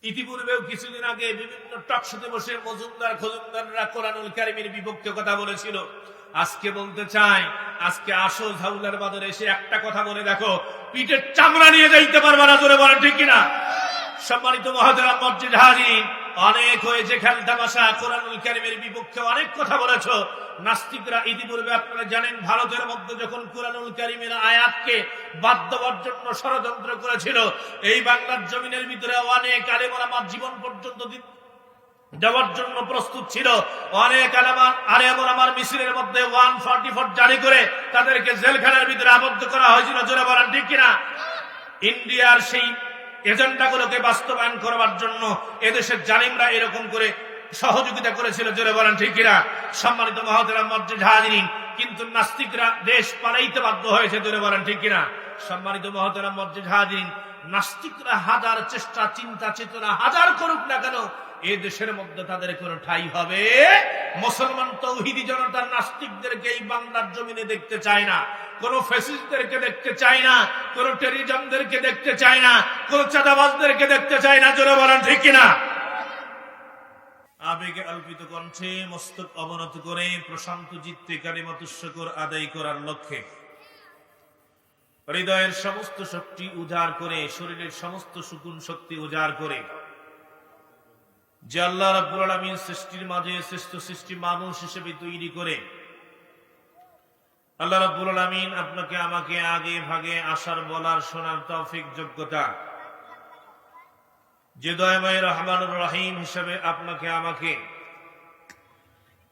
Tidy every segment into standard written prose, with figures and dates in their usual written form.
ইতিপূর্বেও কিছুদিন আগে বিভিন্ন টকশোতে বসে মজুমদার খজুমদাররা কোরআনুল কারীমের বিপক্ষে কথা বলেছিল। আজকে বলতে চাই, আজকে আসো ঝাউলার বাজারে এসে একটা কথা বলে দেখো, পিঠের চামড়া নিয়ে যাইতে পারবা না, জোরে বলেন ঠিক কিনা? সম্মানিত মহতরম মসজিদ হাজির, অনেক হয়েছে খেল তামাশা, কোরআনুল কারীমের বিপক্ষে অনেক কথা বলেছো। নাস্তিকরা ইতিপূর্বে আপনারা জানেন ভারতের মধ্যে যখন কোরআনুল কারীমের আয়াতকে বাদ দেওয়ার জন্য ষড়যন্ত্র করেছিল, এই বাংলার জমিনের ভিতরে অনেক আলেম ওলামা জীবন পর্যন্ত দেওয়ার জন্য প্রস্তুত ছিল। অনেক আলেম ওলামার মিছিলের মধ্যে 144 জারি করে তাদেরকে জেলখানার ভিতরে আবদ্ধ করা হয়েছিল, জোরে বলেন ঠিক কিনা? ইন্ডিয়ার সেই এজেন্ডাগুলোকে বাস্তবায়ন করবার জন্য এদেশের জালিমরা এরকম করে সহযোগিতা করেছিল, জোরে বলেন ঠিক কিনা? সম্মানিত মহতরম মসজিদ হাজিরিন, কিন্তু নাস্তিকরা দেশ পালাইতে বাধ্য হয়েছে, জোরে বলেন ঠিক কিনা? সম্মানিত মহতরম মসজিদ হাজিরিন, নাস্তিকরা হাজার চেষ্টা চিন্তা চেতনা হাজার করুক না কেন, এ দেশের মধ্যে তাদের কোনো ঠাঁই হবে? মুসলমান তৌহিদি জনতার নাস্তিকদেরকে এই বাংলার জমিনে দেখতে চায় না, কোন ফ্যাসিস্টদেরকে দেখতে চায় না, কোন টেরিজমদেরকে দেখতে চায় না, কোন চাঁদাবাজদেরকে দেখতে চায় না, জোরে বলেন ঠিক কিনা? আবেগে আলপিত কণ্ঠে মস্তক অবনত করে প্রশান্ত চিত্তে কালিমাতুশ শুকর আদায় করার লক্ষ্যে হৃদয়ের সমস্ত শক্তি উজাড় করে, শরীরের সমস্ত সুকুন শক্তি উজাড় করে, যে আল্লাহ রাব্বুল আলামিন সৃষ্টির মাঝে শ্রেষ্ঠ সৃষ্টি মানুষ হিসেবে তৈরি করে আল্লাহ রাব্বুল আলামিন আপনাকে আমাকে আগে ভাগে আসার বলার শোনার তৌফিক যোগ্যতা, যে দয়াময় রহমানুর রহিম হিসেবে আপনাকে আমাকে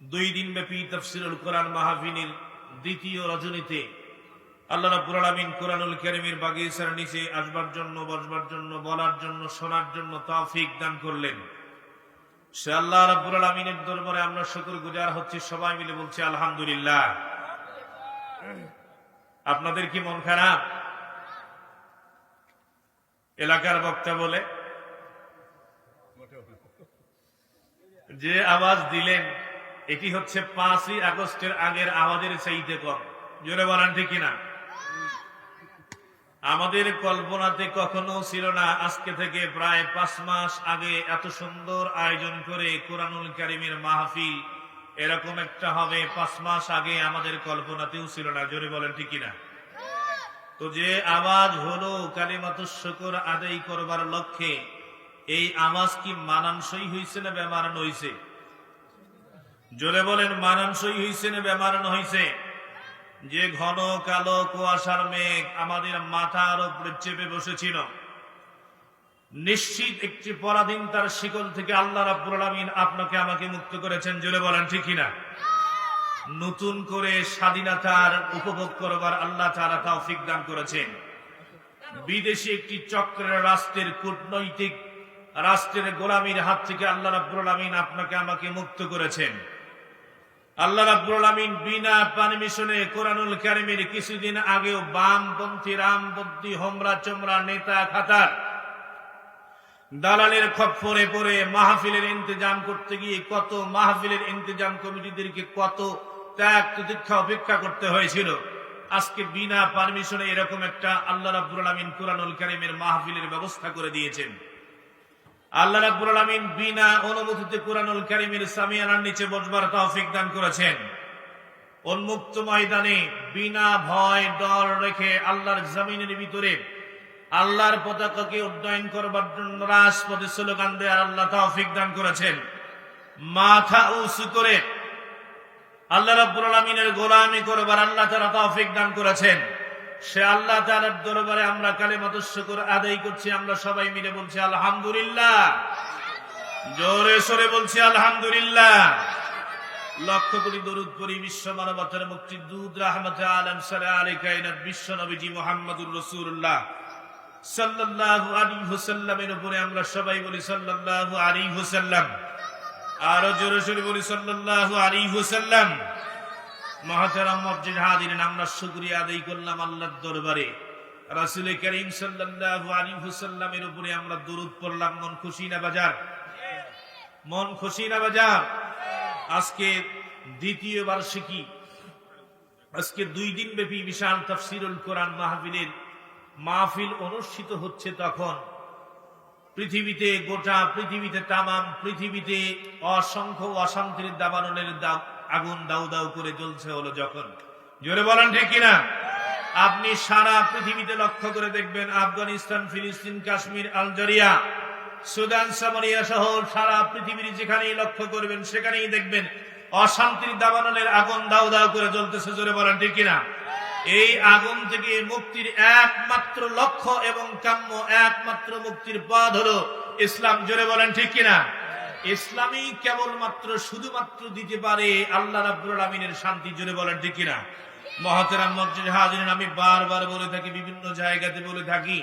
2 দিন ব্যাপী তাফসীরুল কোরআন মাহফিলের দ্বিতীয় রজনীতে আল্লাহ রাব্বুল আলামিন কোরআনুল কারীমের বাগিচার নিচে আসবার জন্য, বসবার জন্য, বলার জন্য, শোনার জন্য তৌফিক দান করলেন। সে আল্লাহ রাব্বুল আলামিনের দরবারে আমরা শুকরগুজার হচ্ছি, সবাই মিলে বলছি আলহামদুলিল্লাহ। আপনাদের কি মন খারাপ? এলাকার বক্তা বলে যে আওয়াজ দিলেন এটি হচ্ছে 5ই আগস্টের আগের আওয়াজের চাইতে কম, জোরে বলেন ঠিক কিনা? আমাদের কল্পনাতে কখনো ছিল না আজকে থেকে প্রায় 5 মাস আগে এত সুন্দর আয়োজন করে কোরআনুল কারীমের মাহফিল এরকম একটা হবে, 5 মাস আগে আমাদের কল্পনাতেও ছিল না, জোরে বলেন ঠিক কিনা? তো যে আওয়াজ হলো কালিমাতুশ শুকর আদায় করবার লক্ষ্যে, এই আওয়াজ কি মানানসই হইছে না বেমানান হইছে? জোরে বলেন, মানানসই হইছে না বেমানান হইছে? যে ঘন কালো কুয়াশার মেঘ আমাদের মাথার উপরে চেপে বসেছিল, নিশ্চিত একটি পরাধীন তার শিকল থেকে আল্লাহ রাব্বুল আলামিন আপনাকে আমাকে মুক্ত করেছেন, জোরে বলেন ঠিক কিনা? নতুন করে স্বাধীনতার উপভোগ করবার আল্লাহ তাআলা তৌফিক দান করেছেন। বিদেশি একটি চক্রের রাষ্ট্রের কূটনৈতিক রাষ্ট্রের গোলামীর হাত থেকে আল্লাহ রাব্বুল আলামিন আপনাকে আমাকে মুক্ত করেছেন। আল্লাহ রাব্বুল আলামিন বিনা পারমিশনে কোরআনুল কারীমের কিছুদিন আগেও বামপন্থী রামপন্থী হোমরা চোমরা নেতা খাতার দালালের খপ্পরে পড়ে মাহফিলের ইন্তজাম করতে গিয়ে কত মাহফিলের ইন্তজাম কমিটিদেরকে কত ত্যাগ প্রতীক্ষা অপেক্ষা করতে হয়েছিল। আজকে বিনা পারমিশনে এরকম একটা আল্লাহ রাব্বুল আলামিন কোরআনুল কারীমের মাহফিলের ব্যবস্থা করে দিয়েছেন। আল্লাহ রাব্বুল আলামিন বিনা অনুমতিতে কোরআনুল কারীমের সামিয়ানার নিচে বসবার তৌফিক দান করেছেন। উন্মুক্ত ময়দানে বিনা ভয় ডর রেখে আল্লাহর জমিনের ভিতরে আল্লাহর পতাকাকে উড্ডয়ন করবার জন্য রাজপথে স্লোগান দেওয়ার আল্লাহ তৌফিক দান করেছেন। মাথা উঁচু করে আল্লাহ রাব্বুল আলামিনের গোলামি করবার আল্লাহ তাআলা তৌফিক দান করেছেন। সে আল্লাহ তাআলার দরবারে আমরা কালিমাতুশ শুকর আদায় করছি, আমরা সবাই মিলে বলছি আলহামদুলিল্লাহ, জোরে সোরে বলছি আলহামদুলিল্লাহ। লক্ষ কোটি দরুদ পড়ি বিশ্ব মানবতার মুক্তির দূত রাহমাতে আলম সাল্লাল্লাহু আলাইহি বিশ্ব নবীজি মুহাম্মদুর রাসূলুল্লাহ সাল্লাল্লাহু আলাইহি ওয়াসাল্লামের উপরে আমরা সবাই বলি সাল্লাল্লাহু আলাইহি ওয়াসাল্লাম। আরো জোরে সোরে বলি সাল্লাল্লাহু আলাইহি ওয়াসাল্লাম। মহতারাম মসজিদ হাজিরিন, আমরা শুকরিয়া আদায় করলাম আল্লাহর দরবারে, রাসূল করিম সাল্লাল্লাহু আলাইহি ওয়াসাল্লামের উপরে আমরা দরুদ পড়লাম। মন খুশি না বাজার? মন খুশি না বাজার? আজকে দ্বিতীয় বার্ষিকী, আজকে 2 দিন ব্যাপী বিশাল তাফসীরুল কোরআন মাহফিল অনুষ্ঠিত হচ্ছে। তখন পৃথিবীতে, গোটা পৃথিবীতে, তামাম পৃথিবীতে অসংখ্য অশান্তির দাবানলের আগুন দাউ দাউ করে জ্বলছে হলো যখন, জোরে বলেন ঠিক কিনা? আপনি সারা পৃথিবীতে লক্ষ্য করে দেখবেন, আফগানিস্তান, ফিলিস্তিন, কাশ্মীর, আলজেরিয়া, সুদান, সামারিয়া সহ সারা পৃথিবীর যেখানেই লক্ষ্য করবেন সেখানেই দেখবেন অশান্তির দাবানলের আগুন দাউ দাউ করে জ্বলতেছে, জোরে বলেন ঠিক কিনা? এই আগুন থেকে মুক্তির একমাত্র লক্ষ্য এবং কাম্য, একমাত্র মুক্তির পথ হলো ইসলাম, জোরে বলেন ঠিক কিনা? ইসলামই কেবলমাত্র শুধুমাত্র দিতে পারে আল্লাহ রাব্বুল আমিনের শান্তি, জোরে বলেন ঠিক কিনা? মহতারাম মসজিদে হাজিরিন, আমি বারবার বলে থাকি, বিভিন্ন জায়গাতে বলে থাকি,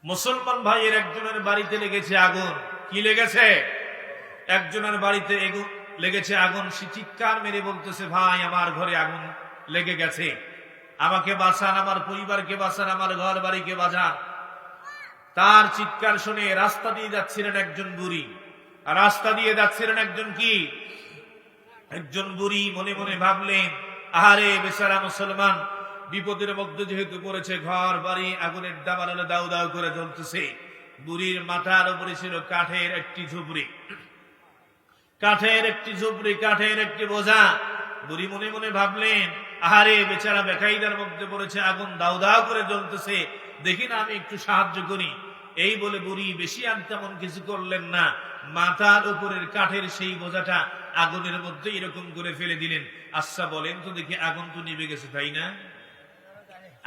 মুসলমান ভাইয়ের একজনের বাড়িতে লেগেছে আগুন। কি লেগেছে? একজনের বাড়িতে লেগেছে আগুন। সে চিৎকার মেরে বলতেছে, ভাই আমার ঘরে আগুন লেগে গেছে, আমাকে বাঁচান, আমার পরিবারকে বাঁচান, আমার ঘর বাড়িকে বাঁচান। তার চিৎকার শুনে রাস্তা দিয়ে যাচ্ছিলেন একজন বুড়ি, রাস্তা দিয়ে যাচ্ছিলেন একজন বুড়ি। মনে মনে ভাবলেন, আহারে বেচারা মুসলমান, বিপদের মধ্যে যেহেতু পড়েছে, ঘর বাড়ি আগুনের দাবানলে দাউ দাউ করে জ্বলতেছে। বুড়ির মাথার উপরে ছিল কাঠের একটি ঝুপড়ি, কাঠের একটি বোঝা। বুড়ি মনে মনে ভাবলেন, আহারে বেচারা বেকায়দার মধ্যে পড়েছে, আগুন দাউ দাউ করে জ্বলতেছে, দেখি না আমি একটু সাহায্য করি। এই বলে বুড়ি বেশি আর তেমন কিছু করলেন না, মাথার উপরের কাঠের সেই বোঝাটা আগুনের মধ্যে এরকম করে ফেলে দিলেন। আচ্ছা বলেন তো দেখি, আগুন তো নিভে গেছে, তাই না?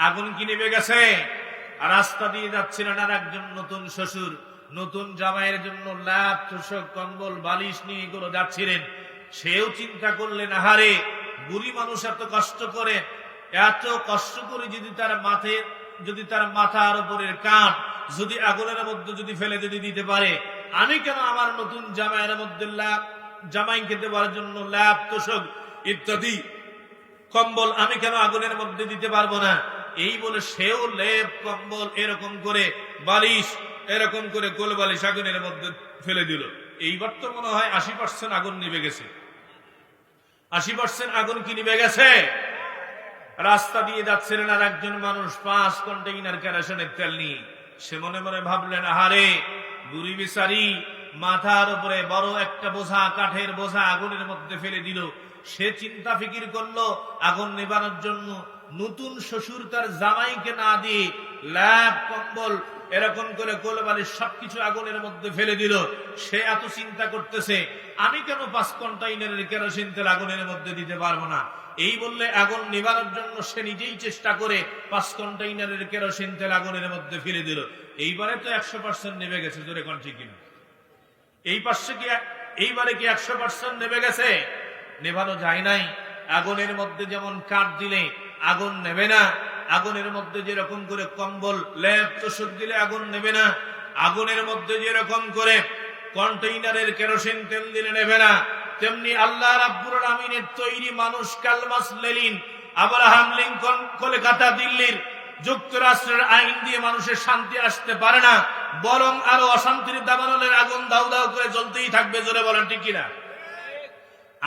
আগুন কি নিভে গেছে? রাস্তা দিয়ে যাচ্ছিলেন আর একজন নতুন শ্বশুর, নতুন জামাইয়ের জন্য লাভ, তোষক, কম্বল, বালিশ নিয়ে এগুলো যাচ্ছিলেন। সেও চিন্তা করলেন, আহারে বুড়ি মানুষ এত কষ্ট করে যদি তার মাথার উপরের কাঠ যদি আগুনের মধ্যে যদি ফেলে যদি দিতে পারে, আমি কেন আমার নতুন জামাইয়ের মধ্যে জামাইকে দেওয়ার জন্য লাভ, তোষক ইত্যাদি কম্বল আমি কেন আগুনের মধ্যে দিতে পারবো না? এই বলে সেও লেপ, কম্বল, এরকম করে বালিশ, এরকম করে কোল বালিশ আগুনের মধ্যে ফেলে দিল। এইবার তো মনে হয় 80% আগুন নিভে গেছে। 80% আগুন কি নিভে গেছে? রাস্তা দিয়ে যাচ্ছিলেন আর একজন মানুষ 5 কন্টেইনার কেরোসিনের তেল নিয়ে। সে মনে মনে ভাবলেন, আহারে বুড়ি বিচারি মাথার উপরে বড় একটা বোঝা, কাঠের বোঝা আগুনের মধ্যে ফেলে দিল। সে চিন্তা ফিকির করলো, আগুন নেবানোর জন্য নতুন শ্বশুর তার জামাইকে না দিয়ে ল্যাপ, কম্বল, এরকম করে কোলবালিশ সবকিছু আগুনের মধ্যে ফেলে দিল। সে এত চিন্তা করতেছে, আমি কেন 5 কন্টেইনারের কেরোসিন তেল আগুনের মধ্যে দিতে পারবো না? এই বললে আগুন নিবানোর জন্য সে নিজেই চেষ্টা করে 5 কন্টেইনারের কেরোসিন তেল আগুনের মধ্যে ফেলে দিল। এইবারে তো 100% নেবে গেছে, জোরে কোন ঠিক কিনা? এইবারে কি 100% নেবে গেছে? নেভানো যায় নাই। আগুনের মধ্যে যেমন কাঠ দিলে আগুন নেবে না, আগুনের মধ্যে যেরকম করে কম্বল, লেপ, তোষক দিলে আগুন নেবে না, আগুনের মধ্যে যেরকম করে কন্টেইনারের কেরোসিন তেল দিলে নেবে না, তেমনি আল্লাহ রাব্বুল আমিনের তৈরি মানুষ, কালমাস, লেনিন, আব্রাহাম লিঙ্কন, কলকাতা, দিল্লির, যুক্তরাষ্ট্রের আইন দিয়ে মানুষের শান্তি আসতে পারে না, বরং আরো অশান্তির দাবানলের আগুন দাউ দাউ করে জ্বলতেই থাকবে, জোরে বলেন ঠিক কিনা?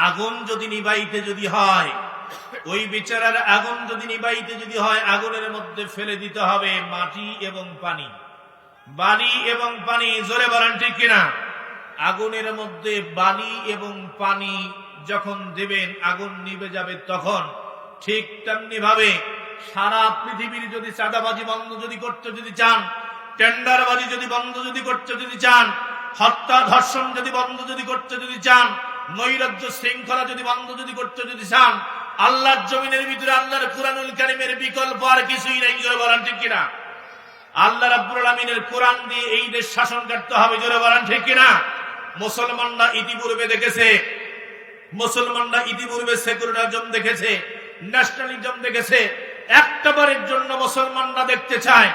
আগুন যদি নিবাইতে যদি হয়, ওই বিচারার আগুন যদি নিবাইতে যদি হয়, আগুনের মধ্যে ফেলে দিতে হবে মাটি এবং পানি, বালি এবং পানি, জোরে বলেন ঠিক কিনা? আগুনের মধ্যে বালি এবং পানি যখন দেবেন আগুন নিভে যাবে তখন। ঠিক তেমনি ভাবে সারা পৃথিবীর যদি চাঁদাবাজি বন্ধ যদি করতে যদি চান, টেন্ডারবাজি যদি বন্ধ যদি করতে যদি চান, হত্যা, ধর্ষণ যদি বন্ধ যদি করতে যদি চান, নৈরাজ্য, শৃঙ্খলা যদি বন্ধ যদি করতে যদি চান, আল্লাহর জমিনের ভিতরে আল্লাহর কুরআনুল কারীমের বিকল্প আর কিছুই নাই, জোরে বলেন ঠিক কিনা? আল্লাহ রাব্বুল আমিনের কোরআন দিয়ে এই দেশ শাসন করতে হবে, জোরে বলেন ঠিক কিনা? মুসলমানরা ইতিপূর্বে সেকুলারিজম দেখেছে, ন্যাশনালিজম দেখেছে। একটাবারের জন্য মুসলমানরা দেখতে চায়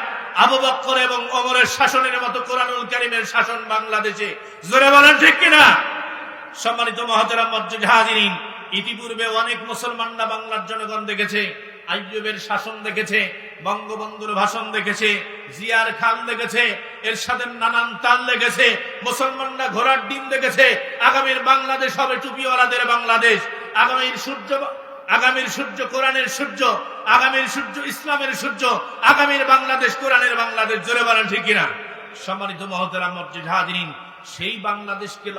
আবু বকর এবং ওমরের শাসনের মতো কোরআনুল কারীমের শাসন বাংলাদেশে, জোরে বলেন ঠিক কিনা? সম্মানিত মুহতারাম মসজিদ হাজিরিন, ইতিপূর্বে অনেক মুসলমানরা বাংলার জনগণ দেখেছে, আইয়ুবের শাসন দেখেছে, বঙ্গবন্ধুর ভাষণ দেখেছে, জিয়ার খান দেখেছে, এরশাদের নানান তাল দেখেছে। মুসলমানরা ঘোড়ার ডিম দেখেছে। আগামীর বাংলাদেশ হবে টুপিওয়ালাদের বাংলাদেশ। আগামীর সূর্য কোরআনের সূর্য, আগামীর সূর্য ইসলামের সূর্য, আগামীর বাংলাদেশ কোরআনের বাংলাদেশ, জোরে বলেন ঠিক কিনা? সম্মানিত মহতারাম মুরজিদ হাজিরিন, সেই বাংলাদেশকে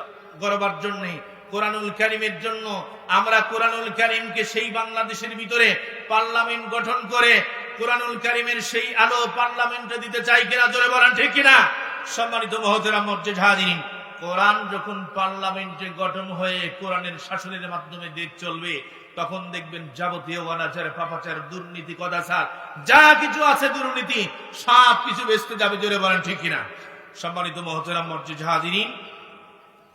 গড়বার জন্য, কোরআনুল কারীমের জন্য আমরা কোরআনুল কারীমকে সেই বাংলাদেশের ভিতরে পার্লামেন্ট গঠন করে কোরআনুল কারীমের সেই আলো পার্লামেন্টে দিতে চাই কিনা, জোরে বলেন ঠিক কিনা? সম্মানিত মহতারাম মুরজিদ হাজিরিন, কোরআন যখন পার্লামেন্টে গঠন হয়ে কোরআনের শাসনের মাধ্যমে দেশ চলবে, তখন দেখবেন যাবতীয় অনাচার, পাপাচার, দুর্নীতি, কদাচার যা কিছু আছে দুর্নীতি সব কিছু বেচতে যাবে, জোরে বলেন ঠিক কিনা? সম্মানিত মহতারাম মুরজিদ হাজিরিন,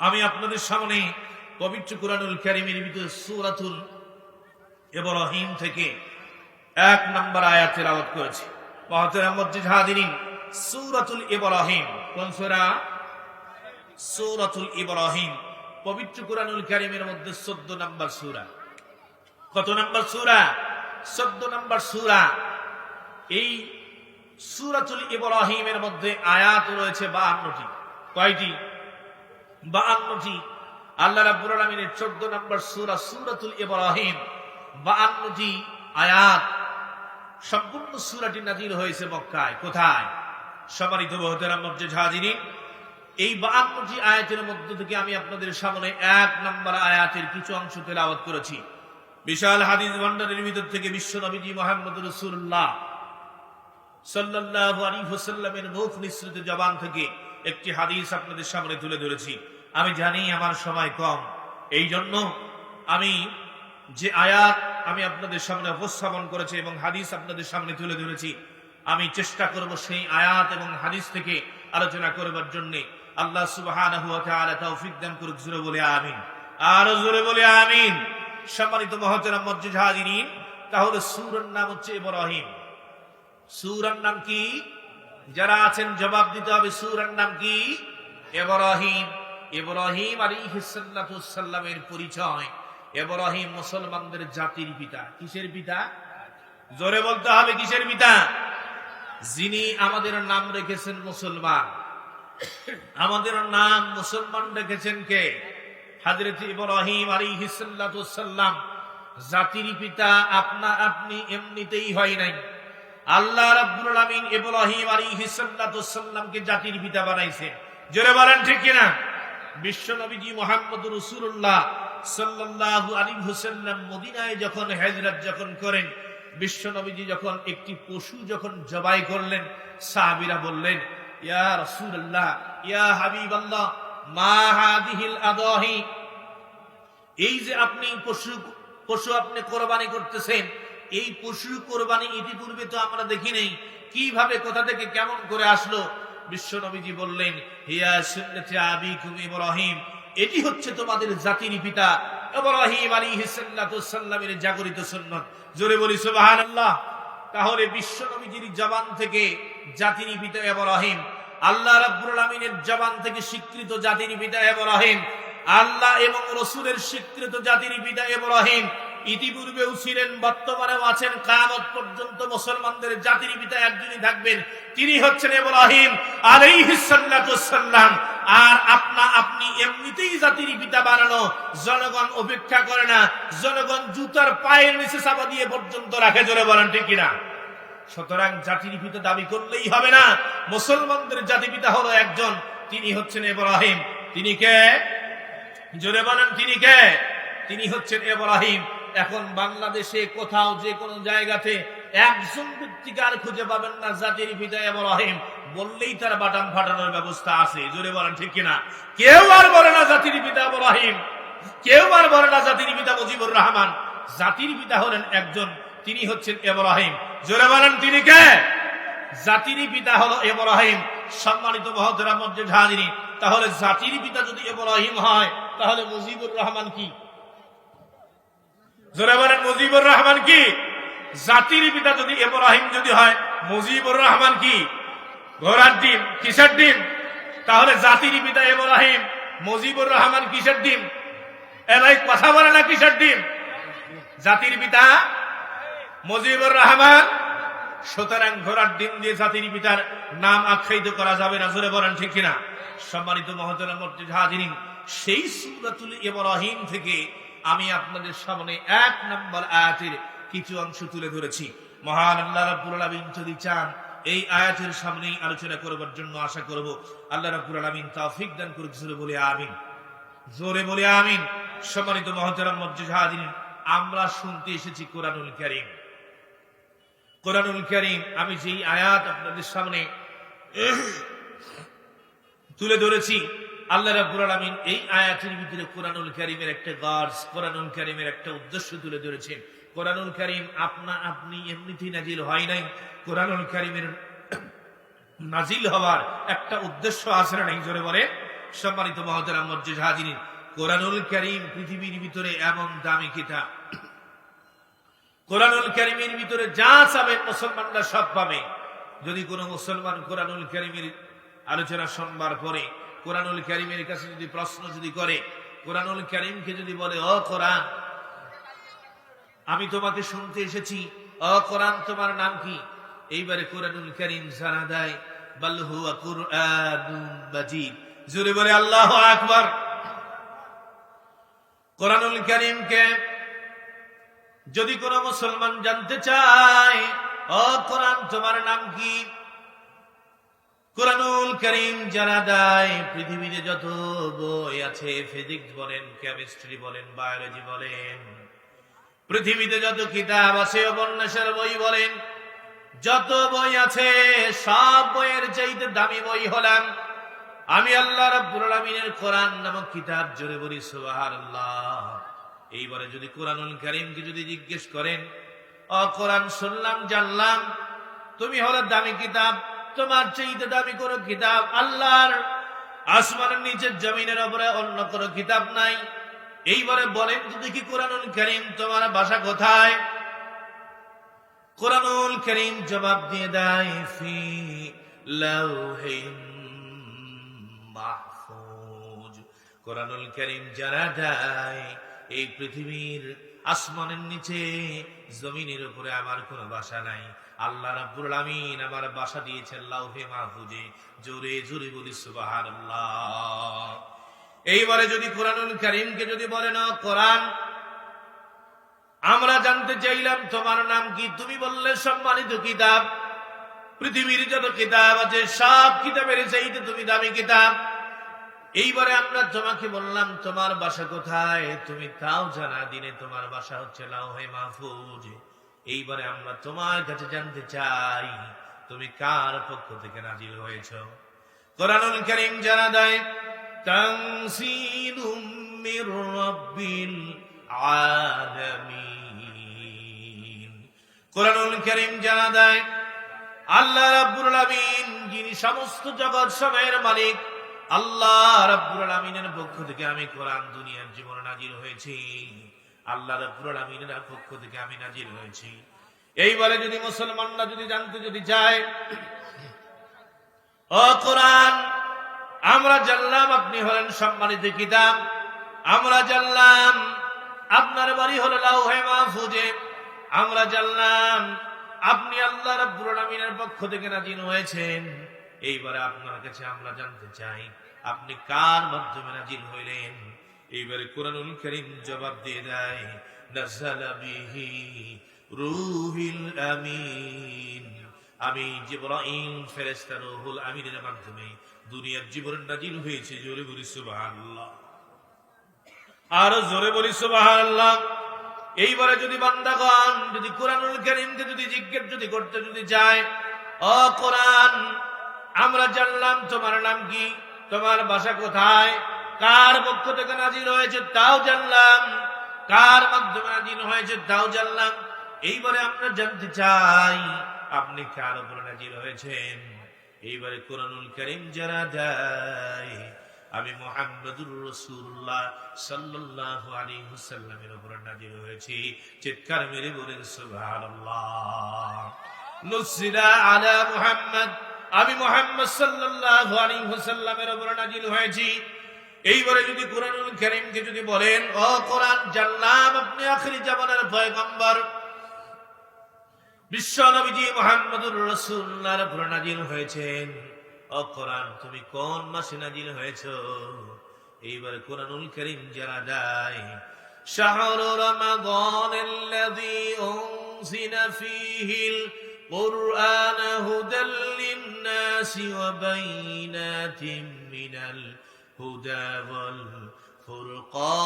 আমি আপনাদের সামনে পবিত্র কোরআনুল কারীমের ভিতরে সূরাতুল ইব্রাহিম থেকে 1 নম্বর আয়াত তেলাওয়াত করেছি। মহতারাম মুরজিদ হাজিরিন, সূরাতুল ইব্রাহিম কোন সূরা? সূরাতুল ইব্রাহিম পবিত্র কোরআনুল কারীমের মধ্যে 14 নম্বর সূরা। কত নম্বর সূরা? 14 নম্বর সূরা। এই সূরাতুল ইব্রাহিমের মধ্যে আয়াত রয়েছে 52টি। কয়টি? 52টি। আল্লাহ রাব্বুল আলামিনের 14 নম্বর সূরা সূরাতুল ইব্রাহিম, 52টি আয়াত। সম্পূর্ণ সূরাটি নাযিল হয়েছে মক্কায়। কোথায়? সম্মানিত মুহতারাম মুরজিদ হাজিরিন, এই 52টি আয়াতের মধ্য থেকে আমি আপনাদের সামনে 1 নম্বর আয়াতের কিছু অংশ তেলাওয়াত করেছি। বিশাল হাদিস ভান্ডারের ভিতর থেকে বিশ্ব নবীজি মুহাম্মদ রাসূলুল্লাহ সাল্লাল্লাহু আলাইহি ওয়াসাল্লামের মুখ নিঃসৃত জবান থেকে একটি হাদিস আপনাদের সামনে তুলে ধরেছি। আমি জানি আমার সময় কম, এই জন্য আমি যে আয়াত আমি আপনাদের সামনে উপস্থাপন করেছি এবং হাদিস আপনাদের সামনে তুলে ধরেছি, আমি চেষ্টা করব সেই আয়াত এবং হাদিস থেকে আলোচনা করবার জন্য। আল্লাহ সুবহানাহু ওয়া তাআলা তৌফিক দান করুক, জোরে বলে আমিন। আর জোরে বলে আমিন। সম্মানিত মুহতারাম মুরজিদ হাজিরিন, তাহলে সূরার নাম হচ্ছে ইব্রাহিম। সূরার নাম কি? যারা আছেন জবাব দিতে হবে। সূরার নাম কি? ইব্রাহিম। ইব্রাহিম আলাইহিস সালাতু ওয়াস সালামের পরিচয়। ইব্রাহিম মুসলমানদের জাতির পিতা। কিসের পিতা? জোরে বলতে হবে, কিসের পিতা? যিনি আমাদের নাম রেখেছেন মুসলমান। আমাদের নাম মুসলমান রেখেছেন কে? হযরত ইব্রাহিম আলাইহিস সালাতু ওয়াস সালাম। জাতির পিতা আপনি এমনিতেই হয় নাই। আল্লাহ রাব্বুল আলামিন ইব্রাহিম আলাইহিস সালাতু ওয়াস সালামকে জাতির পিতা বানাইছেন। জোরে বলেন ঠিক কিনা? বিশ্ব নবীজি মুহাম্মদুর রাসূলুল্লাহ সাল্লাল্লাহু আলাইহি ওয়াসাল্লাম মদিনায় যখন হিজরত করেন, বিশ্ব নবীজি যখন একটি পশু জবাই করলেন, সাহাবীরা বললেন, ইয়া রাসূলুল্লাহ, ইয়া হাবিবাল্লাহ, মা হাদিহিল আদাহি, এই যে আপনি পশু আপনি কোরবানি করতেছেন, এই পশু কোরবানি ইতিপূর্বে তো আমরা দেখি নাই, কিভাবে কোথা থেকে কেমন করে আসলো? বিশ্ব নবীজি বললেন, হিয়া সুন্নতি আবিকুম ইব্রাহিম, এটি হচ্ছে তোমাদের জাতির পিতা ইব্রাহিম আলাইহিস সালাতু ওয়াস সালামের জাগরিত সুন্নাত। জোরে বলি সুবহানাল্লাহ। তাহলে বিশ্ব নবীজির জবান থেকে জাতির পিতা ইব্রাহিম, আল্লাহ রাব্বুল আলামিনের জবান থেকে স্বীকৃত জাতির পিতা ইব্রাহিম, আল্লাহ এবং রাসূলের স্বীকৃত জাতির পিতা ইব্রাহিম ইতিপূর্বেও ছিলেন, বর্তমানেও আছেন, কিয়ামত পর্যন্ত মুসলমানদের জাতির পিতা একজনই থাকবেন, তিনি হচ্ছেন ইব্রাহিম আলাইহিস সালাতু ওয়াস সালাম। আর আপনি এমনিতেই জাতির পিতা বানানো, জনগণ অপেক্ষা করে না, জনগণ জুতার পায়ের নিচে চাপা দিয়ে পর্যন্ত রাখে। জোরে বলেন ঠিক কিনা? সুতরাং জাতির পিতা দাবি করলেই হবে না। মুসলমানদের জাতির পিতা হলো একজন, তিনি হচ্ছেন ইব্রাহিম। তিনি কে? জোরে বলেন, তিনি কে? তিনি হচ্ছেন ইব্রাহিম। এখন বাংলাদেশে কোথাও যে কোনো জায়গাতে একজন ব্যক্তিকে আর খুঁজে পাবেন না জাতির পিতা ইব্রাহিম বললেই তার বাটাম ফাটানোর ব্যবস্থা আছে। জোরে বলেন ঠিক কিনা? কেউ আর বলে না জাতির পিতা ইব্রাহিম, কেউ আর বলে না জাতির পিতা মুজিবুর রহমান। জাতির পিতা হলেন একজন, তিনি হচ্ছেন ইব্রাহিম। জোরে বলেন, তিনি কে? জাতির পিতা হলো ইব্রাহিম। সম্মানিত মুহতারাম মুরজিদ হাজিরিন, তাহলে জাতির পিতা যদি ইব্রাহিম হয়, তাহলে মুজিবুর রহমান কি? জোরে বলেন, মুজিবুর রহমান কি? জাতির পিতা যদি ইব্রাহিম যদি হয়, মুজিবুর রহমান কি? ঘোড়ার ডিম, কিসের ডিম? তাহলে জাতির পিতা ইব্রাহিম, মুজিবুর রহমান কিসের ডিম? এরাই কথা বলে না, কিসের ডিম? জাতির পিতা মুজিবুর রহমান। সুতরাং ঘোড়ার ডিম দিয়ে জাতির পিতার নাম আখ্যায়িত করা যাবে না। জোরে বলেন ঠিক কিনা? সম্মানিত মুহতারাম মুরজিদ হাজিরিন, সেই সূরাতুল ইব্রাহিম থেকে আমি আপনাদের সামনে 1 নম্বর আয়াতের কিছু অংশ তুলে ধরেছি। মহান আল্লাহ রাব্বুল আলামিন যদি চান, এই আয়াতের সামনেই আলোচনা করবার জন্য আশা করব। আল্লাহ রাব্বুল আলামিন তৌফিক দান করুক। বলে আমিন, জোরে বলে আমিন। সম্মানিত মুহতারাম মুজাহিদিন, আমরা শুনতে এসেছি কোরআনুল কারীম। কোরআনুল কারীম, আমি যেই আয়াত আপনাদের সামনে তুলে ধরেছি, আল্লাহ রাব্বুল আলামিন এই আয়াতের ভিতরে কোরআনুল কারীমের একটা গার্স, কোরআনুল কারীমের একটা উদ্দেশ্য তুলে ধরেছেন। কোরআনুল কারীম আপনি এমনিতেই নাজিল হয় নাই। কোরআনুল কারীমের নাজিল হওয়ার একটা উদ্দেশ্য আছে না নাই? জোরে বলে। সম্মানিত মুহতারাম মুজাহিদিন, কোরআনুল কারীম পৃথিবীর ভিতরে এমন দামি কিতাব, কোরআনুল কারীমের ভিতরে যা চাবেন মুসলমানরা সব পাবে। যদি কোনো মুসলমান কোরআনুল কারীমের আলোচনা শুনবার পরে কোরআনুল কারীমের কাছে যদি প্রশ্ন যদি করে, কোরআনুল কারীমকে যদি বলে, ও কোরআন, আমি তোমাকে শুনতে এসেছি, ও কোরআন তোমার নাম কি? এইবারে কোরআনুল কারীম জানা দেয়, বাল হুয়া কুরআনুম মাজিদ। জোরে বলে আল্লাহু আকবার। কোরআনুল কারীমকে যদি কোনো মুসলমান জানতে চায়, ও কোরআন তোমার নাম কি? কোরআনুল কারীম জানা দেয় পৃথিবীতে যত বই আছে, ফিজিক্স বলেন, কেমিস্ট্রি বলেন, বায়োলজি বলেন, পৃথিবীতে যত কিতাব আছে, উপন্যাসের বই বলেন, যত বই আছে, সব বইয়ের চাইতে দামি বই হলাম আমি আল্লাহ রাব্বুল আলামিনের কোরআন নামক কিতাব। জোরে বলি সুবহানাল্লাহ। এইবারে যদি কোরআনুল কারীমকে যদি জিজ্ঞেস করেন, ও কোরআন, শুনলাম জানলাম তুমি হলো দামি কিতাব, তোমার চাইতে দামি কোনো কিতাব আল্লাহর আসমানের নিচের জমিনের উপরে অন্য কোনো কিতাব নাই। এইবারে বলেন তো দেখি কোরআনুল কারীম তোমার ভাষা কোথায়? কোরআনুল কারীম জবাব দিয়ে দেয়, ফি লাউহিন মাহফুজ। কোরআনুল কারীম জানা দেয় এই পৃথিবীর আসমানের নিচে জমিনের উপরে আমার কোনো ভাষা নাই। আল্লাহ রাব্বুল আলামিন আমার ভাষা দিয়েছেন লাউহে মাহফুজে। জোরে জোরে বলি সুবহানাল্লাহ। এইবারে যদি কোরআনুল কারীমকে যদি বলেন, কোরআন, আমরা জানতে চাইলাম তোমার নাম কি? তুমি বললে সম্মানিত কিতাব, পৃথিবীর যত কিতাব আছে সব কিতাবের চাইতে তুমি দামি কিতাব। এইবারে আমরা তোমাকে বললাম তোমার বাসা কোথায়, তুমি তাও জানা দিনে তোমার বাসা হচ্ছে লাউহে মাহফুজ। এইবারে আমরা তোমার কাছে জানতে চাই তুমি কার পক্ষ থেকে নাজিল হয়েছ? কোরআনুল কারীম জানা দেয়, তানসীলুম মির রাব্বিল আলামিন। কোরআনুল কারীম জানা দেয় আল্লাহ রাব্বুল আলামিন যিনি সমস্ত জগৎ সময়ের মালিক, আল্লাহ রাব্বুল আলামিনের পক্ষ থেকে আমি কোরআন দুনিয়ার জীবনে নাজিল হয়েছি। আল্লাহ রাব্বুল আলামিনের পক্ষ থেকে আমি নাজিল হয়েছি। এইবারে যদি মুসলমানরা যদি জানতে যদি চায়, ও কোরআন, আমরা জানলাম আপনি হলেন সম্মানিত কিতাব, আমরা জানলাম আপনার বাড়ি হলো লাউহে মাহফুজে, আমরা জানলাম আপনি আল্লাহ রাব্বুল আলামিনের পক্ষ থেকে নাজিল হয়েছেন। এইবারে আপনার কাছে আমরা জানতে চাই আপনি কার মাধ্যমে নাজিল হইলেন? এইবারে কোরআনুল কারীম জবাব দিয়ে দেয়, নাযালা বিহি রূহুল আমিন। আমি জিবরাইল ফেরেশতা রূহুল আমিনের মাধ্যমে দুনিয়ার জীবনে নাজিল হয়েছে। জোরে বলি সুবহানাল্লাহ, আরো জোরে বলি সুবহানাল্লাহ। এইবারে যদি বান্দাগণ যদি কোরআনুল কারীমকে যদি জিজ্ঞেস যদি করতে যদি যায়, ও কোরআন, আমরা জানলাম তোমার নাম কি, তোমার ভাষা কোথায়, কার পক্ষ থেকে নাজিল হয়েছে তাও জানলাম, কার মাধ্যমে নাজিল হয়েছে তাও জানলাম। এইবারে আমরা জানতে চাই আপনি কার উপরে নাজিল হয়েছেন? এইবারে কোরআনুল কারীম জানা দেয় আমি মুহাম্মদুর রাসূলুল্লাহ সাল্লাল্লাহু আলাইহি ওয়াসাল্লামের উপরে নাজিল হয়েছি। চিৎকার মেরে বলেন সুবহানাল্লাহ। নুসিলা আলা মুহাম্মদ, আমি মুহাম্মদ সাল্লাল্লাহু আলাইহি ওয়াসাল্লামের উপরে নাজিল হয়েছি। এইবারে যদি কোরআনুল কারীমকে যদি বলেন, ও কোরআন, জানলাম আপনি আখিরি জামানার পয়গম্বর বিশ্ব নবীজি মুহাম্মদুর রাসূলুল্লাহর উপরে নাজিল হয়েছেন। ও কোরআন, তুমি কোন মাসে নাজিল হয়েছো? এইবারে কোরআনুল কারীম জানা দেয় শাহরু রমাদানাল্লাযী উনজিলা ফীহিল قرآن هدى للناس وبينات من الهدى والفرقان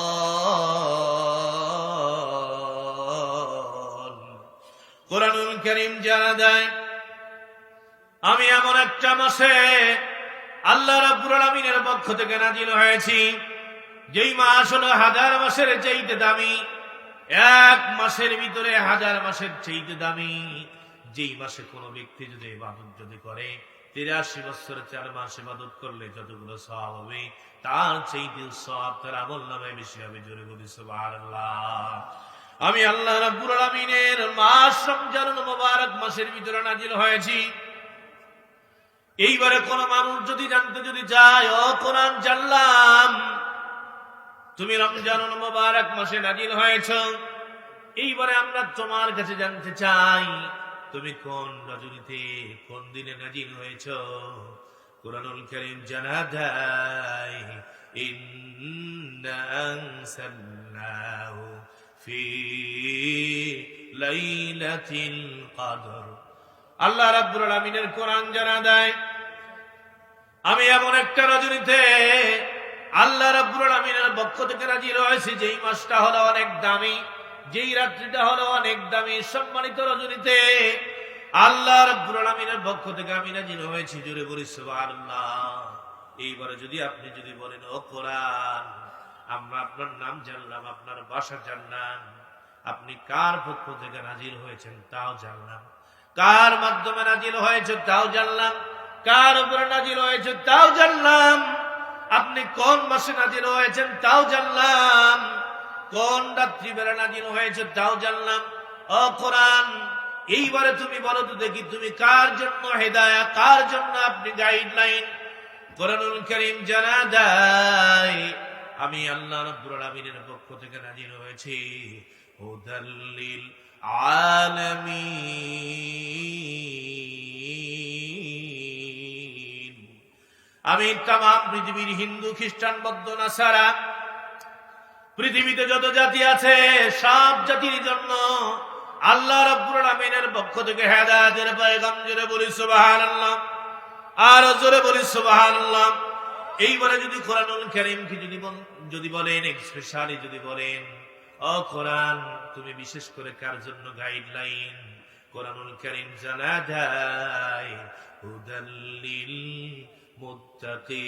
কোরআনুল কারীম জানা দেয় আমি এমন একটা মাসে আল্লাহ রাব্বুল আলামিনের পক্ষ থেকে নাজিল হয়েছি যেই মাস হলো হাজার মাসের চাইতে দামি, এক মাসের ভিতরে হাজার মাসের চাইতে দামি। যেই মাসে কোনো ব্যক্তি যদি ইবাদত যদি করে 83 বছর 4 মাস ইবাদত করলে যতগুলো সওয়াব হবে তার চাইতে সওয়াব তার আমলনামায় বেশি হবে। জোরে বলি সুবহানাল্লাহ। আমি আল্লাহ রাব্বুল আলামিনের মাস রমজানুল মুবারক মাসের ভিতরে নাজিল হয়েছি। এইবারে কোন মানুষ যদি জানতে যদি চায়, ও কোরআন জানলাম তুমি রমজানুল মুবারক মাসে নাজিল হয়েছ, এইবারে আমরা তোমার কাছে জানতে চাই তুমি কোন রজনীতে কোন দিনে নাজিল হয়েছ। কোরআনুল কারীম জানা দেয় ইন্না আনসালনাহু ফি লাইলাতিল কদর। আল্লাহ রাব্বুল আলামিনের কোরআন জানা দেয় আমি এমন একটা রজনীতে আল্লাহ রাব্বুল আলামিনের পক্ষ থেকে নাজিল হয়েছে যেই মাসটা হলো অনেক দামি, যেই রাত্রিটা হলো অনেক দামি, সম্মানিত রজনীতে আল্লাহ রাব্বুল আলামিনের পক্ষ থেকে আমি নাজিল হয়েছি। জোরে বলি সুবহানাল্লাহ। এইবারে যদি আপনি যদি বলেন, ও কোরআন আমরা আপনার নাম জানলাম, আপনার ভাষা জানলাম, আপনি কার পক্ষ থেকে নাজিল হয়েছেন তাও জানলাম, কার মাধ্যমে নাজিল হয়েছে তাও জানলাম, কার উপরে নাজিল হয়েছে তাও জানলাম, আপনি কোন মাসে নাজিল হয়েছেন তাও জানলাম, কোন রাত্রিবেলা নাজিল হয়েছে তাও জানলাম। ও কোরআন এইবারে তুমি বলো তো দেখি তুমি কার জন্য হেদায়েত, কার জন্য আপনি গাইডলাইন। কোরআনুল কারীম জানা দেয় আমি আল্লাহ রাব্বুল আলামিনের পক্ষ থেকে নাজিল হয়েছি হুদাল লিল আলামিন। আমি তাম পৃথিবীর হিন্দু, খ্রিস্টান, বৌদ্ধ, নাসারা, পৃথিবীতে যত জাতি আছে সব জাতির জন্য আল্লাহ রাব্বুল আলামিনের পক্ষ থেকে হেদায়েতের পয়গাম। জোরে বলি সুবহানাল্লাহ, আর জোরে বলি সুবহানাল্লাহ। এইবারে যদি কোরআনুল কারীমকে যদি বলেন, স্পেশালি যদি বলেন, ও কোরআন তুমি বিশেষ করে কার জন্য গাইডলাইন, কোরআনুল কারীম জানা দেয় হুদাল লিল মুত্তাকিন।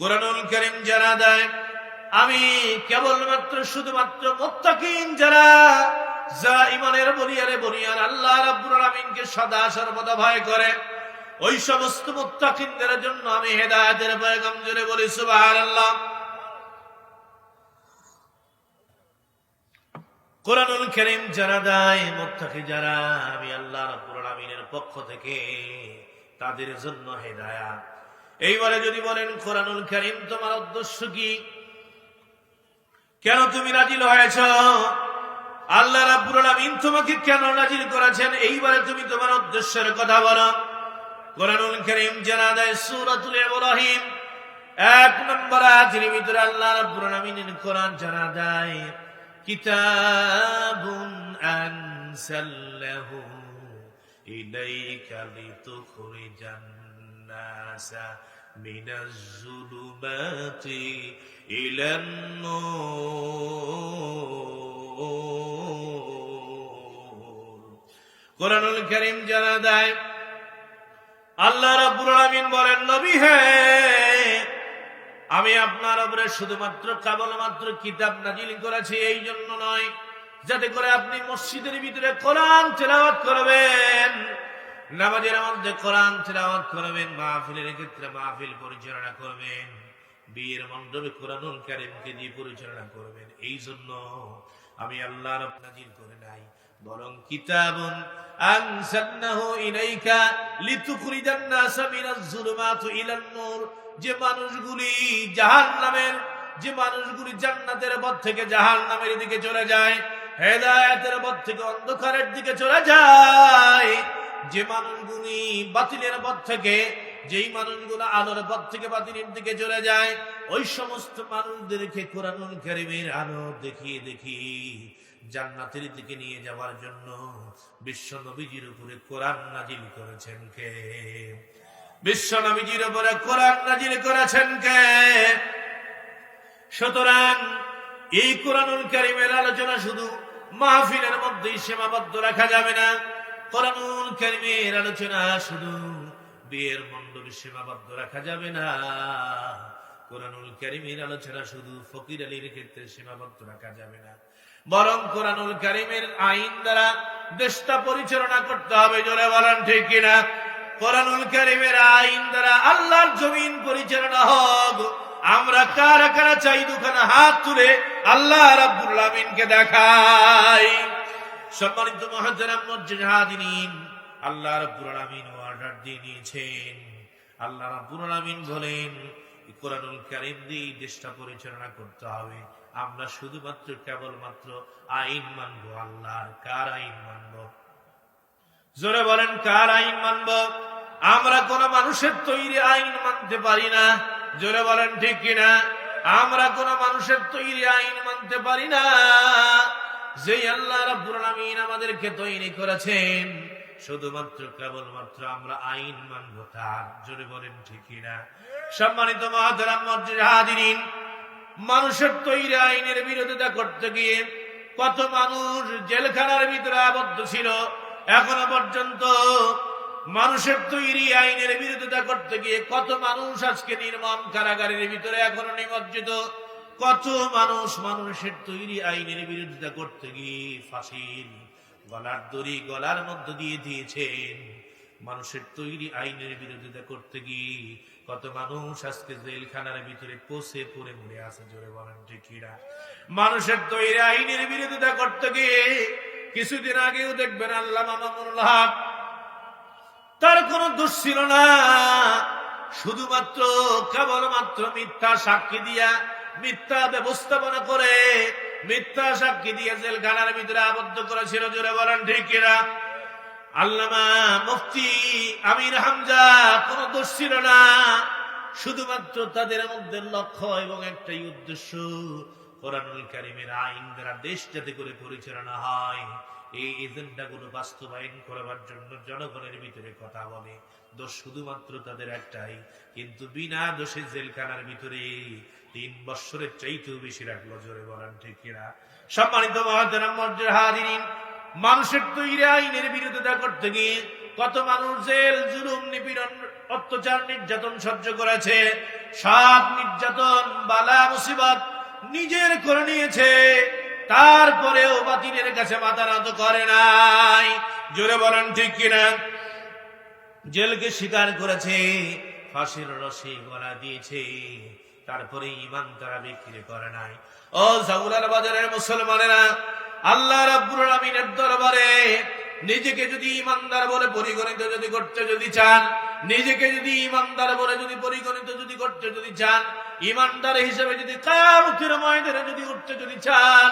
কোরআনুল কারীম জানা দেয় আমি কেবলমাত্র শুধুমাত্র মুত্তাকিন যারা, যা ইমানের বনিয়ারে বনিয়ার আল্লাহ রাব্বুল আলামিনকে সদা সর্বদা ভয় করে, ওই সমস্ত মুত্তাকিনদের জন্য আমি হেদায়েতের পয়গাম। জোরে বলি সুবহানাল্লাহ। কোরআনুল কারীম যারা দেয় মুত্তাকি যারা, আমি আল্লাহ রাব্বুল আলামিনের পক্ষ থেকে তাদের জন্য হেদায়েত। এইবারে যদি বলেন কোরআনুল কারীম তোমার উদ্দেশ্য কি, কেন তুমি নাজিল হয়েছ, আল্লাহ রাব্বুল আলামিন তোমাকে কেন নাজিল করেছেন, এইবারে তুমি তোমার উদ্দেশ্যের কথা বলো। কোরআনুল কারীম জানা দেয় সূরাতুল ইব্রাহিম 1 নম্বর আয়াতের ভিতরে আল্লাহ রাব্বুল আলামিনের কোরআন জানা দেয় কিতাবুন আনসালনাহু ইলাইকা লিতুখরিজান নাসা মিনাজ যুলুমাতি ইলান নূর। কোরআনুল কারীম জানা দেয় আল্লাহ রাব্বুল আলামিন বলেন, নবী হে আমি আপনার উপরে শুধুমাত্র কেবলমাত্র কিতাব নাজিল করেছি এই জন্য নয় যাতে করে আপনি মসজিদের ভিতরে কোরআন তেলাওয়াত করবেন, নামাজের মধ্যে কোরআন তেলাওয়াত করবেন, মাহফিলের ক্ষেত্রে মাহফিল পরিচালনা করবেন, বিয়ের মণ্ডপে কোরআনুল কারীমকে দিয়ে পরিচালনা করবেন। এই জন্য আমি আল্লাহ রাব্বুল নাজিল করে নাই, বরং কিতাবুন আনসালনাহু ইলাইকা লিতুখরিজান নাসা মিনাজ যুলুমাতি ইলান নূর। যে মানুষগুলি জাহান্নামের, যে মানুষগুলি জান্নাতের পথ থেকে জাহান্নামের দিকে চলে যায়, হেদায়েতের পথ থেকে অন্ধকারের দিকে চলে যায়, যে মানুষগুলি বাতিলের পথ থেকে, যেই মানুষগুলো আলোর পথ থেকে বাতিলের দিকে চলে যায়, ওই সমস্ত মানুষদেরকে কোরআনুল কারীমের আলো দেখিয়ে দেখিয়ে জান্নাতের দিকে নিয়ে যাওয়ার জন্য বিশ্ব নবীজির উপরে কোরআন নাজিল করেছেন কে? বিশ্ব নবীজির উপরে কোরআন নাজিল করেছেন কে? সুতরাং এই কোরআনুল কারীমের আলোচনা শুধু মাহফিলের মধ্যেই সীমাবদ্ধ রাখা যাবে না। কোরআনুল কারীমের আলোচনা শুধু বিয়ের মণ্ডপে সীমাবদ্ধ রাখা যাবে না। কোরআনুল কারীমের আলোচনা শুধু ফকির আলীর ক্ষেত্রে সীমাবদ্ধ রাখা যাবে না, বরং কোরআনুল কারীমের আইন দ্বারা দেশটা পরিচালনা করতে হবে। জোরে বলেন ঠিক কিনা? কোরআনুল কারীমের আইন দ্বারা আল্লাহর জমিন পরিচালনা হোক। আমরা কারা কারা চাই দুখানা হাত তুলে আল্লাহ রাব্বুল আমিনকে দেখাই। সম্মানিত মুহতারাম মুজাহিদিন, আল্লাহ রাব্বুল আমিন অর্ডার দিয়ে নিয়েছেন। আল্লাহ রাব্বুল আমিন বলেন কোরআনুল কারীম দিয়ে দেশটা পরিচালনা করতে হবে। আমরা শুধুমাত্র কেবলমাত্র আইন মানবো আল্লাহর। কার আইন মানবো? জোরে বলেন, কার আইন মানবো? আমরা কোন মানুষের তৈরি আইন মানতে পারি না। জোরে বলেন ঠিক কিনা? আমরা কোন মানুষের তৈরি আইন মানতে পারি না। যে আল্লাহ রাব্বুল আমিন আমাদেরকে তৈরি করেছেন, শুধুমাত্র কেবলমাত্র আমরা আইন মানবো তার। জোরে বলেন ঠিক কিনা? সম্মানিত মুহতারাম মুজাহিদিন, মানুষের তৈরি আইনের বিরোধিতা করতে গিয়ে কত মানুষ জেলখানার ভিতরে আবদ্ধ ছিল। এখনো পর্যন্ত মানুষের তৈরি আইনের বিরোধিতা করতে গিয়ে কত মানুষ আজকে নির্মম কারাগারের ভিতরে এখনো নিমজ্জিত। কত মানুষ মানুষের তৈরি আইনের বিরোধিতা করতে গিয়ে ফাঁসির গলার দড়ি গলার মধ্য দিয়ে দিয়েছেন। মানুষের তৈরি আইনের বিরোধিতা করতে গিয়ে কত মানুষ আজকে জেলখানার ভিতরে পচে পড়ে মরে আছে। জোরে বলেন ঠিক কিনা? মানুষের তৈরি আইনের বিরোধিতা করতে গিয়ে কিছুদিন আগেও দেখবেন আল্লামা মামুনুল হক, তার কোনো দোষ ছিল না, শুধুমাত্র কেবলমাত্র মিথ্যা সাক্ষী দিয়া, মিথ্যা ব্যবস্থাপনা করে, মিথ্যা সাক্ষী দিয়ে জেলখানার ভিতরে আবদ্ধ করেছিল। জোরে বলেন ঠিক কিনা? আল্লামা মুফতি আমির হামজা কোন দোষ ছিল না, শুধুমাত্র তাদের মধ্যে লক্ষ্য এবং একটাই উদ্দেশ্য, কোরআনুল কারীমের আইন দ্বারা দেশ যাতে করে পরিচালনা হয়, এই এজেন্ডা গুলো বাস্তবায়ন করবার জন্য জনগণের ভিতরে কথা বলে। দোষ শুধুমাত্র তাদের একটাই, কিন্তু বিনা দোষে জেলখানার ভিতরে 3 বছরের চাইতেও বেশি রাখলো। জোরে বলেন ঠিক কিনা? সম্মানিত মুহতারাম মুজাহিদিন, মানুষের তৈরি আইনের বিরোধিতা করতে গিয়ে কত মানুষ জেল জুলুম নিপীড়ন অত্যাচার নির্যাতন সহ্য করেছে। সব নির্যাতন বালা মুসিবত নিজের করে নিয়েছে, তারপরেও বাতিলের কাছে মাথা নত করে নাই। জোরে বলেন ঠিক কিনা? জেলকে স্বীকার করেছে, ফাঁসির রশি গলা দিয়েছে, তারপরে ঈমান তারা বিক্রি করে নাই। ও জাউলার বাজারের মুসলমানেরা, আল্লাহ রাব্বুল আমিনের দরবারে নিজেকে যদি ঈমানদার বলে পরিগণিত যদি করতে যদি চান, নিজেকে যদি ঈমানদার বলে যদি পরিগণিত যদি করতে যদি চান, ঈমানদার হিসেবে যদি কিয়ামতের ময়দানে যদি উঠতে যদি চান,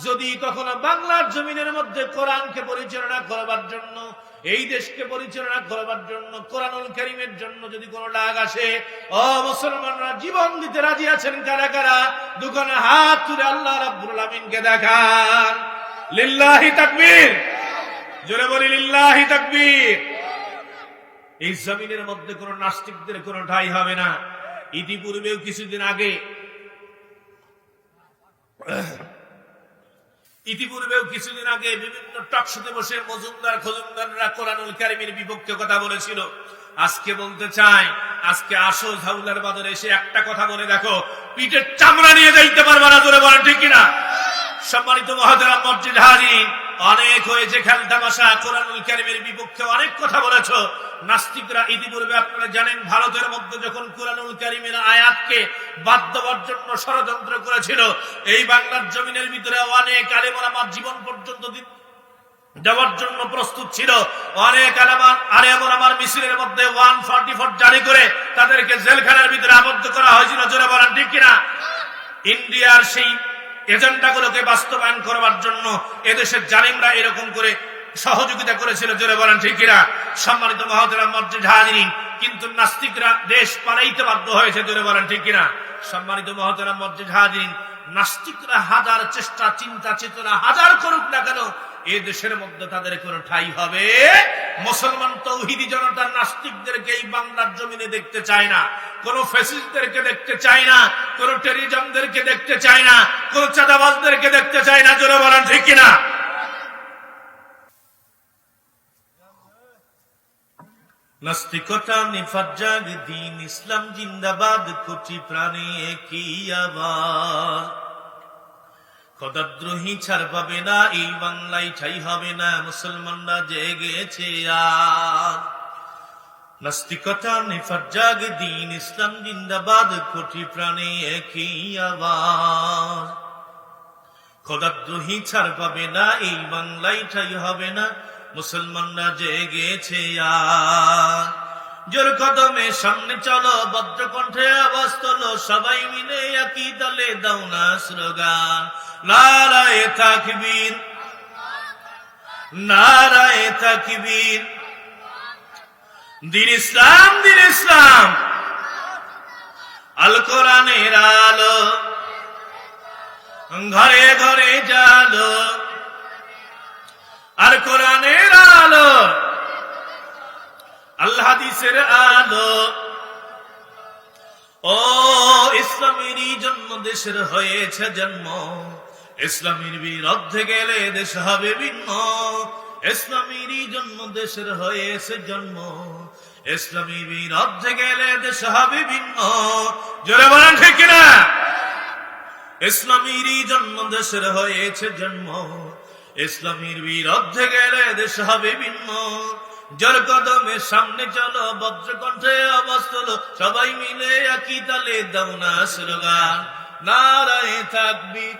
যদি কখনো বাংলার জমিনের মধ্যে কোরআনকে পরিচালনা করবার জন্য, এই দেশকে পরিচালনা করবার জন্য, কোরআনুল কারীমের জন্য যদি কোনো ডাক আসে, ও মুসলমানরা জীবন দিতে রাজি আছেন কারা কারা? দুখানা হাত তুলে আল্লাহ রাব্বুল আমিনকে দেখান। লিল্লাহি তাকবীর। জোরে বলি লিল্লাহি তাকবীর। এই জমিনের মধ্যে কোনো নাস্তিকদের কোনো ঠাঁই হবে না। ইতিপূর্বেও কিছুদিন আগে বিভিন্ন টকশোতে বসে মজুমদার খজুমদাররা কোরআনুল কারীমের বিপক্ষে কথা বলেছিল। আজকে বলতে চাই, আজকে আসো ঝাউলার বাজারে এসে একটা কথা বলে দেখো, পিঠের চামড়া নিয়ে যাইতে পারবা না। জোরে বলেন ঠিক কিনা? সম্মানিত মুহতারাম মুজাহিদিন, অনেক হয়েছে খেল তামাশা, কোরআনুল কারীমের বিপক্ষে অনেক কথা বলেছো। নাস্তিকরা ইতিপূর্বে আপনারা জানেন ভারতের মধ্যে যখন কোরআনুল কারীমের আয়াতকে বাদ দেওয়ার জন্য ষড়যন্ত্র করেছিল, এই বাংলার জমিনের ভিতরে অনেক আলেম ওলামা জীবন পর্যন্ত দেওয়ার জন্য প্রস্তুত ছিল। অনেক আলেম ওলামার মিছিলের মধ্যে 144 জারি করে তাদেরকে জেলখানার ভিতরে আবদ্ধ করা হয়েছিল। জোরে বলেন ঠিক কিনা? ইন্ডিয়ার সেই এজেন্ডাগুলোকে বাস্তবায়ন করবার জন্য এদেশের জালিমরা এরকম করে সহযোগিতা করেছিল। জোরে বলেন ঠিক কিনা? সম্মানিত মুহতারাম মুজাহিদিন, কিন্তু নাস্তিকরা দেশ পালাইতে বাধ্য হয়েছে। জোরে বলেন ঠিক কিনা? সম্মানিত মুহতারাম মুজাহিদিন, নাস্তিকরা হাজার চেষ্টা চিন্তা চেতনা হাজার করুক না কেন, এ দেশের মধ্যে তাদের কোনো ঠাঁই হবে। মুসলমান তৌহিদি জনতার নাস্তিকদেরকে এই বাংলার জমিনে দেখতে চায় না, কোন ফ্যাসিস্টদেরকে দেখতে চায় না, কোন টেরিজমদেরকে দেখতে চায় না, কোন চাঁদাবাজদেরকে দেখতে চায় না। জোরে বলেন ঠিক কিনা? নাস্তিকতা নিফাত জাগ, দিন ইসলাম জিন্দাবাদ, কোটি প্রাণে একই আওয়াজ। খোদাদ্রোহী ছাড় পাবে না, এই বাংলায় ঠাঁই হবে না, মুসলমানরা জেগেছে আজ। নাস্তিকতা নিফাত জাগ, দিন ইসলাম জিন্দাবাদ, কোটি প্রাণে একই আওয়াজ। খোদাদ্রোহী ছাড় পাবে না, এই বাংলায় ঠাঁই হবে না, মুসলমানরা জেগেছে আজ। জোর কদমে সামনে চলো, ভদ্রকণ্ঠে আওয়াজ তোলো, সবাই মিলে একই দলে দাও না স্লোগান, নারায়ে তাকবীর, নারায়ে তাকবীর। দ্বীন ইসলাম, দ্বীন ইসলাম, আল কোরআনের আলো, ঘরে ঘরে জালো, আর কোরআনের আলো, আল হাদিসের আলো। ও ইসলামেরই জন্ম দেশের হয়েছে জন্ম, ইসলামের বিরুদ্ধে গেলে দেশ হবে ভিন্ন। ইসলামেরই জন্ম দেশের হয়েছে জন্ম, ইসলামের বিরুদ্ধে গেলে দেশ হবে ভিন্ন। জোরে বলেন ঠিক কিনা? ইসলামেরই জন্ম দেশের হয়েছে জন্ম, ইসলামের বিরুদ্ধে গেলে দেশ হবে ভিন্ন। জোর কদমে সামনে চলো, ভদ্রকণ্ঠে আওয়াজ তোলো, সবাই মিলে একই তালে দাও না স্লোগান, নারায়ে তাকবীর,